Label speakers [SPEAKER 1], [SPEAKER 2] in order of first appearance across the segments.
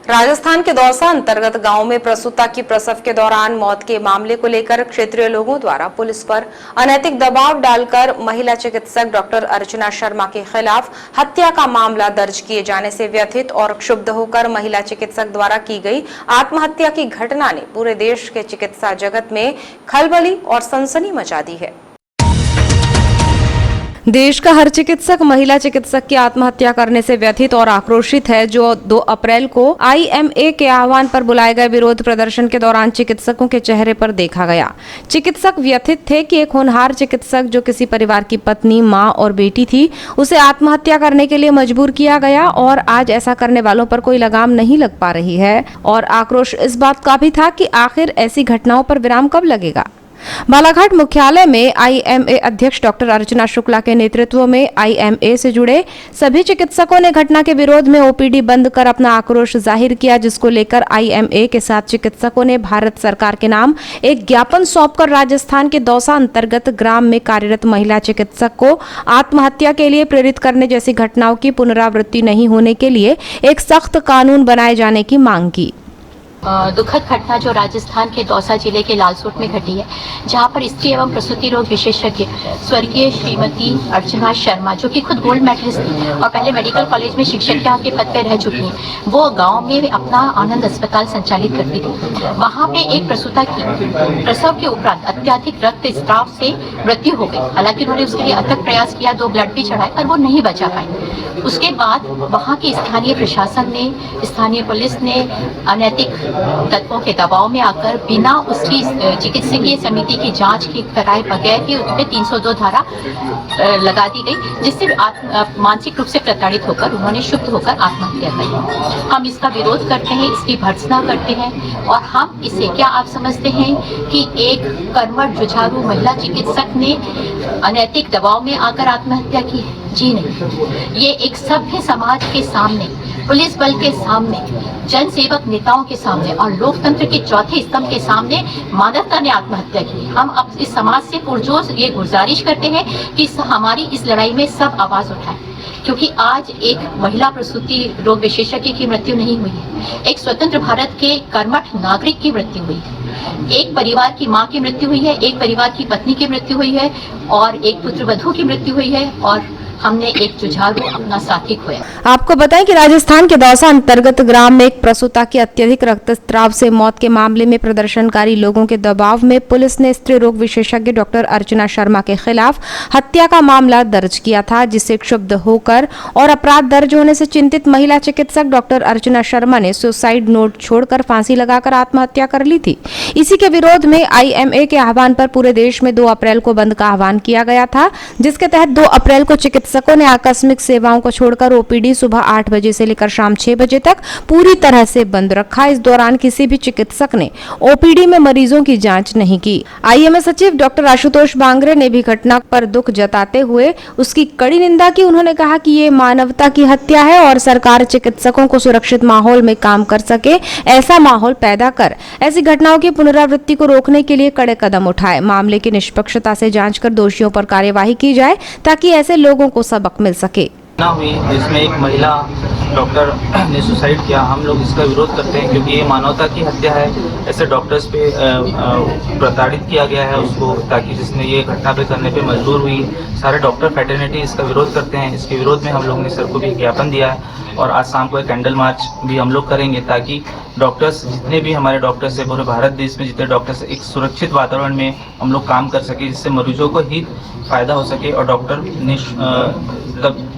[SPEAKER 1] राजस्थान के दौसा अंतर्गत गांव में प्रसूता की प्रसव के दौरान मौत के मामले को लेकर क्षेत्रीय लोगों द्वारा पुलिस पर अनैतिक दबाव डालकर महिला चिकित्सक डॉक्टर अर्चना शर्मा के खिलाफ हत्या का मामला दर्ज किए जाने से व्यथित और क्षुब्ध होकर महिला चिकित्सक द्वारा की गई आत्महत्या की घटना ने पूरे देश के चिकित्सा जगत में खलबली और सनसनी मचा दी है। देश का हर चिकित्सक महिला चिकित्सक की आत्महत्या करने से व्यथित और आक्रोशित है। जो 2 अप्रैल को IMA के आह्वान पर बुलाए गए विरोध प्रदर्शन के दौरान चिकित्सकों के चेहरे पर देखा गया। चिकित्सक व्यथित थे कि एक होनहार चिकित्सक जो किसी परिवार की पत्नी, मां और बेटी थी, उसे आत्महत्या करने के लिए मजबूर किया गया और आज ऐसा करने वालों पर कोई लगाम नहीं लग पा रही है। और आक्रोश इस बात का भी था कि आखिर ऐसी घटनाओं पर विराम कब लगेगा। बालाघाट मुख्यालय में IMA अध्यक्ष डॉक्टर अर्चना शुक्ला के नेतृत्व में IMA से जुड़े सभी चिकित्सकों ने घटना के विरोध में OPD बंद कर अपना आक्रोश जाहिर किया, जिसको लेकर IMA के साथ चिकित्सकों ने भारत सरकार के नाम एक ज्ञापन सौंपकर राजस्थान के दौसा अंतर्गत ग्राम में कार्यरत महिला चिकित्सक को आत्महत्या के लिए प्रेरित करने जैसी घटनाओं की पुनरावृत्ति नहीं होने के लिए एक सख्त कानून बनाए जाने की मांग की।
[SPEAKER 2] दुखद घटना जो राजस्थान के दौसा जिले के लालसोट में घटी है, जहां पर स्त्री एवं प्रसूति रोग विशेषज्ञ स्वर्गीय श्रीमती अर्चना शर्मा, जो कि खुद गोल्ड मेडलिस्ट थी और पहले मेडिकल कॉलेज में शिक्षिका के पद पर रह चुकी हैं, वो गांव में अपना आनंद अस्पताल संचालित करती थी। वहां पे एक प्रसूता की प्रसव के उपरांत अत्याधिक रक्तस्राव से मृत्यु हो गई। हालांकि उन्होंने उसके लिए अथक प्रयास किया, 2 ब्लड भी चढ़ाए, पर वो नहीं बचा पाई। उसके बाद वहाँ की स्थानीय प्रशासन ने, स्थानीय पुलिस ने अनैतिक तत्वों के दबाव में आकर बिना उसकी चिकित्सकीय समिति की जांच की कराए बगैर ही उसमें 302 धारा लगा दी गई, जिससे मानसिक रूप से प्रताड़ित होकर उन्होंने क्षुब्ध होकर आत्महत्या की। हम इसका विरोध करते हैं, इसकी भर्त्सना करते हैं और हम इसे, क्या आप समझते हैं कि एक कर्मठ जुझारू महिला चिकित्सक ने अनैतिक दबाव में आकर आत्महत्या की? जी नहीं। ये एक सभ्य समाज के सामने, पुलिस बल के सामने, जन सेवक नेताओं के सामने और लोकतंत्र के चौथे स्तंभ के सामने मानवता ने आत्महत्या की। हम अब इस समाज से पुरजोर ये गुजारिश करते हैं कि हमारी इस लड़ाई में सब आवाज उठाएं, क्योंकि आज एक महिला प्रसूति रोग विशेषज्ञ की मृत्यु नहीं हुई है, एक स्वतंत्र भारत के कर्मठ नागरिक की मृत्यु हुई है, एक परिवार की मां की मृत्यु हुई है, एक परिवार की पत्नी की मृत्यु हुई है और एक पुत्रवधू की मृत्यु हुई है और हमने एक जुझारू अपना साथी खोया।
[SPEAKER 1] आपको बताएं कि राजस्थान के दौसा अंतर्गत ग्राम में एक प्रसूता की अत्यधिक रक्तस्राव से मौत के मामले में प्रदर्शनकारी लोगों के दबाव में पुलिस ने स्त्री रोग विशेषज्ञ डॉक्टर अर्चना शर्मा के खिलाफ हत्या का मामला दर्ज किया था, जिससे क्षुब्ध होकर और अपराध दर्ज होने से चिंतित महिला चिकित्सक डॉक्टर अर्चना शर्मा ने सुसाइड नोट छोड़कर फांसी लगाकर आत्महत्या कर ली थी। इसी के विरोध में IMA के आह्वान पर पूरे देश में 2 अप्रैल को बंद का आह्वान किया गया था, जिसके तहत 2 अप्रैल को चिकित्सकों ने आकस्मिक सेवाओं को छोड़कर OPD सुबह 8 बजे से लेकर शाम 6 बजे तक पूरी तरह से बंद रखा। इस दौरान किसी भी चिकित्सक ने OPD में मरीजों की जांच नहीं की। IMA सचिव डॉक्टर आशुतोष बांगरे ने भी घटना पर दुख जताते हुए उसकी कड़ी निंदा की। उन्होंने कहा कि ये मानवता की हत्या है और सरकार चिकित्सकों को सुरक्षित माहौल में काम कर सके, ऐसा माहौल पैदा कर ऐसी घटनाओं की पुनरावृत्ति को रोकने के लिए कड़े कदम उठाए। मामले की निष्पक्षता से जांच कर दोषियों पर कार्यवाही की जाए ताकि ऐसे लोगों को सबक मिल सके।
[SPEAKER 3] हुई जिसमें एक महिला डॉक्टर ने सुसाइड किया। हम लोग इसका विरोध करते हैं क्योंकि ये मानवता की हत्या है। ऐसे डॉक्टर्स पे प्रताड़ित किया गया है उसको, ताकि जिसने ये घटना पे करने पे मजबूर हुई। सारे डॉक्टर फ्रेटर्निटी इसका विरोध करते हैं। इसके विरोध में हम लोग ने सर को भी ज्ञापन दिया है और आज शाम को एक कैंडल मार्च भी हम लोग करेंगे, ताकि डॉक्टर्स, जितने भी हमारे डॉक्टर्स है पूरे भारत देश में जितने डॉक्टर्स, एक सुरक्षित वातावरण में हम लोग काम कर सके, जिससे मरीजों को ही फायदा हो सके और डॉक्टर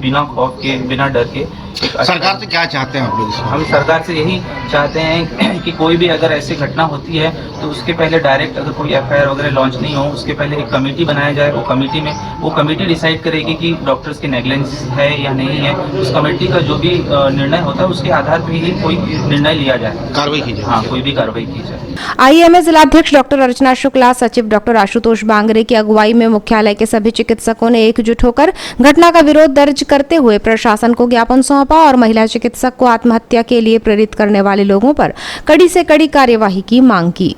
[SPEAKER 3] बिना खौफ के, बिना डर के।
[SPEAKER 4] सरकार से क्या चाहते हैं आप लोग?
[SPEAKER 3] हम सरकार से यही चाहते हैं कि कोई भी अगर ऐसी घटना होती है तो उसके पहले डायरेक्ट अगर कोई FIR वगैरह लॉन्च नहीं हो, उसके पहले एक कमेटी बनाया जाए। वो कमेटी डिसाइड करेगी कि डॉक्टर्स की नेग्लिजेंस है या नहीं है। उस कमेटी का जो भी निर्णय होता है उसके आधार पर ही कोई निर्णय लिया जाए, कार्रवाई की जाए। हाँ, कोई भी कार्रवाई की जाए।
[SPEAKER 1] IMA जिलाध्यक्ष डॉक्टर अर्चना शुक्ला, सचिव डॉक्टर आशुतोष बांगरे की अगुवाई में मुख्यालय के सभी चिकित्सकों ने एकजुट होकर घटना का विरोध दर्ज करते हुए प्रशासन को ज्ञापन सौंपा और महिला चिकित्सक को आत्महत्या के लिए प्रेरित करने वाले लोगों पर कड़ी से कड़ी कार्यवाही की मांग की।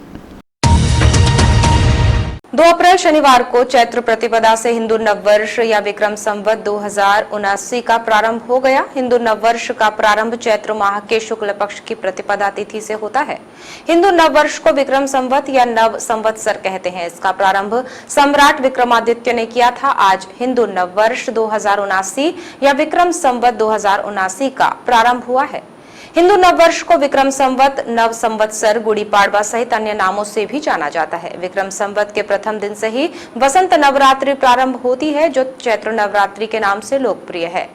[SPEAKER 1] 2 अप्रैल शनिवार को चैत्र प्रतिपदा से हिंदू नववर्ष या विक्रम संवत 2079 का प्रारंभ हो गया। हिंदू नववर्ष का प्रारंभ चैत्र माह के शुक्ल पक्ष की प्रतिपदा तिथि से होता है। हिंदू नववर्ष को विक्रम संवत या नव संवत्सर कहते हैं। इसका प्रारंभ सम्राट विक्रमादित्य ने किया था। आज हिंदू नववर्ष 2079 या विक्रम संवत 2079 का प्रारंभ हुआ है। हिंदू नववर्ष को विक्रम संवत, नव संवत्सर, गुड़ी पाड़वा सहित अन्य नामों से भी जाना जाता है। विक्रम संवत के प्रथम दिन से ही वसंत नवरात्रि प्रारंभ होती है, जो चैत्र नवरात्रि के नाम से लोकप्रिय है।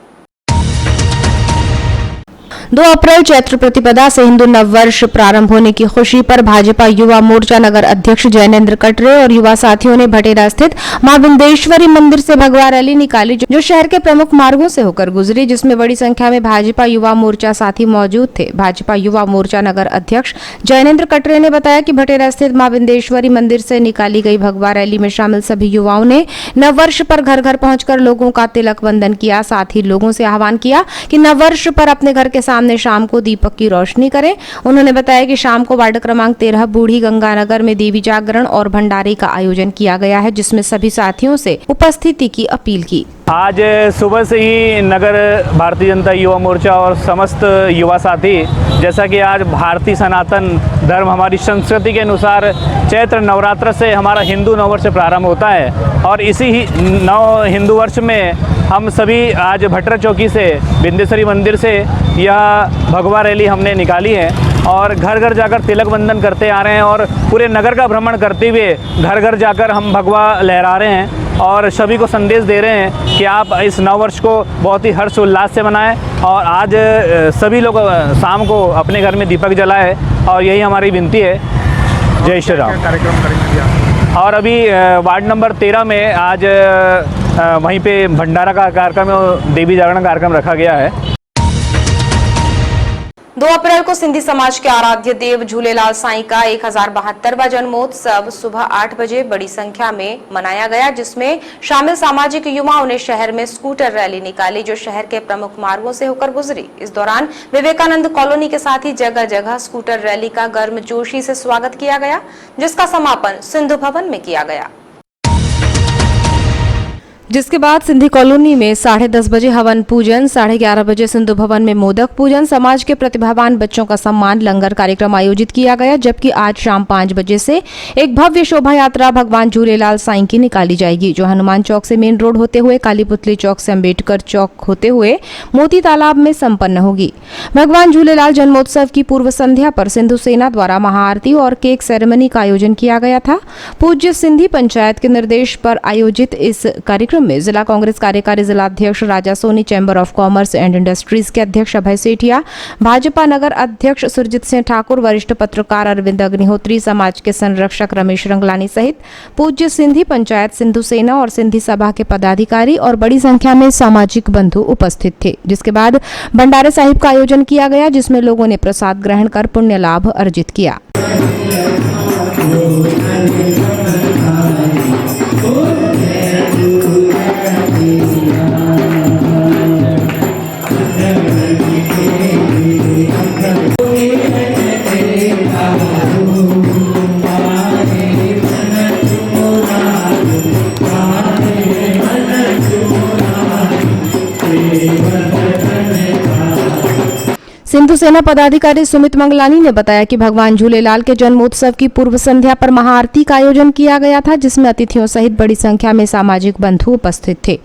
[SPEAKER 1] 2 अप्रैल चैत्र प्रतिपदा से हिंदू नववर्ष प्रारंभ होने की खुशी पर भाजपा युवा मोर्चा नगर अध्यक्ष जैनेन्द्र कटरे और युवा साथियों ने भटेरा स्थित मां विंदेश्वरी मंदिर से भगवा रैली निकाली, जो शहर के प्रमुख मार्गों से होकर गुजरी, जिसमें बड़ी संख्या में भाजपा युवा मोर्चा साथी मौजूद थे। भाजपा युवा मोर्चा नगर अध्यक्ष जैनेन्द्र कटरे ने बताया कि भटेरा स्थित मां विंदेश्वरी मंदिर से निकाली गई भगवा रैली में शामिल सभी युवाओं ने नववर्ष पर घर घर पहुंचकर लोगों का तिलक वंदन किया। साथ ही लोगों से आह्वान किया कि नववर्ष पर अपने घर के सामने शाम को दीपक की रोशनी करें। उन्होंने बताया कि शाम को वार्ड क्रमांक 13 बूढ़ी गंगानगर में देवी जागरण और भंडारे का आयोजन किया गया है, जिसमें सभी साथियों से उपस्थिति की अपील की।
[SPEAKER 5] आज सुबह से ही नगर भारतीय जनता युवा मोर्चा और समस्त युवा साथी, जैसा कि आज भारतीय सनातन धर्म हमारी संस्कृति के अनुसार चैत्र नवरात्र से हमारा हिंदू नववर्ष प्रारंभ होता है और इसी ही नव हिंदू वर्ष में हम सभी आज भटरा चौकी से विंदेश्वरी मंदिर से यह भगवा रैली हमने निकाली है और घर घर जाकर तिलक वंदन करते आ रहे हैं और पूरे नगर का भ्रमण करते हुए घर घर जाकर हम भगवा लहरा रहे हैं और सभी को संदेश दे रहे हैं कि आप इस नववर्ष को बहुत ही हर्ष उल्लास से मनाएं और आज सभी लोग शाम को अपने घर में दीपक जलाएं और यही हमारी विनती है। जय श्री राम।
[SPEAKER 6] कार्यक्रम करेंगे
[SPEAKER 5] और अभी वार्ड नंबर 13 में आज वहीं पे भंडारा का कार्यक्रम और देवी जागरण कार्यक्रम रखा गया है।
[SPEAKER 1] 2 अप्रैल को सिंधी समाज के आराध्य देव झूलेलाल साईं का 1072वां जन्मोत्सव सुबह 8 बजे बड़ी संख्या में मनाया गया, जिसमें शामिल सामाजिक युवाओं ने शहर में स्कूटर रैली निकाली, जो शहर के प्रमुख मार्गों से होकर गुजरी। इस दौरान विवेकानंद कॉलोनी के साथ ही जगह जगह स्कूटर रैली का गर्मजोशी से स्वागत किया गया, जिसका समापन सिंधु भवन में किया गया। जिसके बाद सिंधी कॉलोनी में 10:30 बजे हवन पूजन, 11:30 बजे सिंधु भवन में मोदक पूजन, समाज के प्रतिभावान बच्चों का सम्मान, लंगर कार्यक्रम आयोजित किया गया। जबकि आज शाम 5 बजे से एक भव्य शोभा यात्रा भगवान झूलेलाल साईं की निकाली जाएगी, जो हनुमान चौक से मेन रोड होते हुए कालीपुतली चौक से अम्बेडकर चौक होते हुए मोती तालाब में संपन्न होगी। भगवान झूलेलाल जन्मोत्सव की पूर्व संध्या पर सिंधु सेना द्वारा महाआरती और केक सेरेमनी का आयोजन किया गया था। पूज्य सिंधी पंचायत के निर्देश पर आयोजित इस कार्यक्रम में जिला कांग्रेस कार्यकारी जिला अध्यक्ष Raja Soni, Chamber of Commerce and Industries के अध्यक्ष अभय सेठिया, भाजपा नगर अध्यक्ष सुरजीत सिंह ठाकुर, वरिष्ठ पत्रकार अरविंद अग्निहोत्री, समाज के संरक्षक रमेश रंगलानी सहित पूज्य सिंधी पंचायत, सिंधु सेना और सिंधी सभा के पदाधिकारी और बड़ी संख्या में सामाजिक बंधु उपस्थित थे। जिसके बाद भंडारे साहिब का आयोजन किया गया, जिसमें लोगों ने प्रसाद ग्रहण कर पुण्य लाभ अर्जित किया। सिंधु सेना पदाधिकारी सुमित मंगलानी ने बताया कि भगवान झूलेलाल के जन्मोत्सव की पूर्व संध्या पर महाआरती का आयोजन किया गया था, जिसमें अतिथियों सहित बड़ी संख्या में सामाजिक बंधु उपस्थित थे।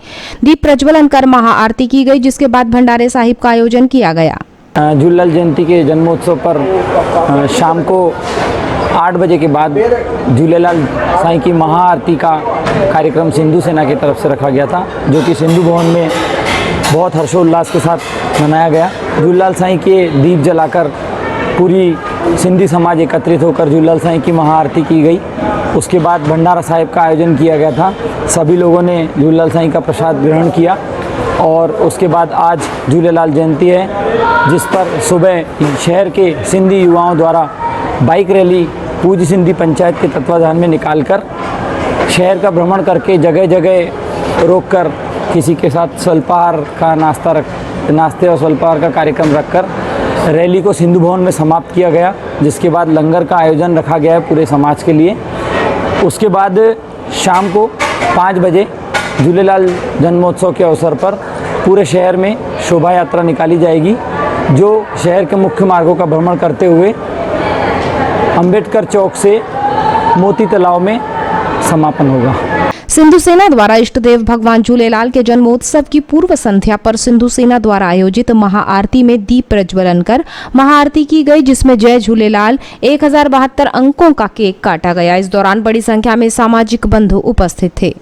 [SPEAKER 1] दीप प्रज्वलन कर महाआरती की गई, जिसके बाद भंडारे साहिब का आयोजन किया गया।
[SPEAKER 7] झूलेलाल जयंती के जन्मोत्सव पर शाम को 8 बजे के बाद झूलेलाल साईं की महाआरती का कार्यक्रम सिंधु सेना की तरफ से रखा गया था, जो कि सिंधु भवन में बहुत हर्षोल्लास के साथ मनाया गया। झूलेलाल साईं के दीप जलाकर पूरी सिंधी समाज एकत्रित होकर झूलेलाल साईं की महाआरती की गई। उसके बाद भंडारा साहिब का आयोजन किया गया था। सभी लोगों ने झूलेलाल साईं का प्रसाद ग्रहण किया और उसके बाद आज झूलेलाल जयंती है, जिस पर सुबह शहर के सिंधी युवाओं द्वारा बाइक रैली पूज्य सिंधी पंचायत के तत्वाधान में निकालकर शहर का भ्रमण करके जगह जगह रोककर किसी के साथ स्वल्पाहार का नाश्ते और स्वल्पाहार का कार्यक्रम रखकर रैली को सिंधु भवन में समाप्त किया गया, जिसके बाद लंगर का आयोजन रखा गया है पूरे समाज के लिए। उसके बाद शाम को 5 बजे झूलेलाल जन्मोत्सव के अवसर पर पूरे शहर में शोभा यात्रा निकाली जाएगी, जो शहर के मुख्य मार्गों का भ्रमण करते हुए अंबेडकर चौक से मोती तालाब में समापन होगा।
[SPEAKER 1] सिंधु सेना द्वारा इष्ट देव भगवान झूलेलाल के जन्मोत्सव की पूर्व संध्या पर सिंधु सेना द्वारा आयोजित महाआरती में दीप प्रज्वलन कर महाआरती की गई, जिसमें जय झूलेलाल 1072 अंकों का केक काटा गया। इस दौरान बड़ी संख्या में सामाजिक बंधु उपस्थित थे।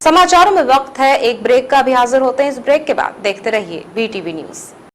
[SPEAKER 1] समाचारों में वक्त है एक ब्रेक का। भी हाजिर होते हैं इस ब्रेक के बाद। देखते रहिए VTV न्यूज।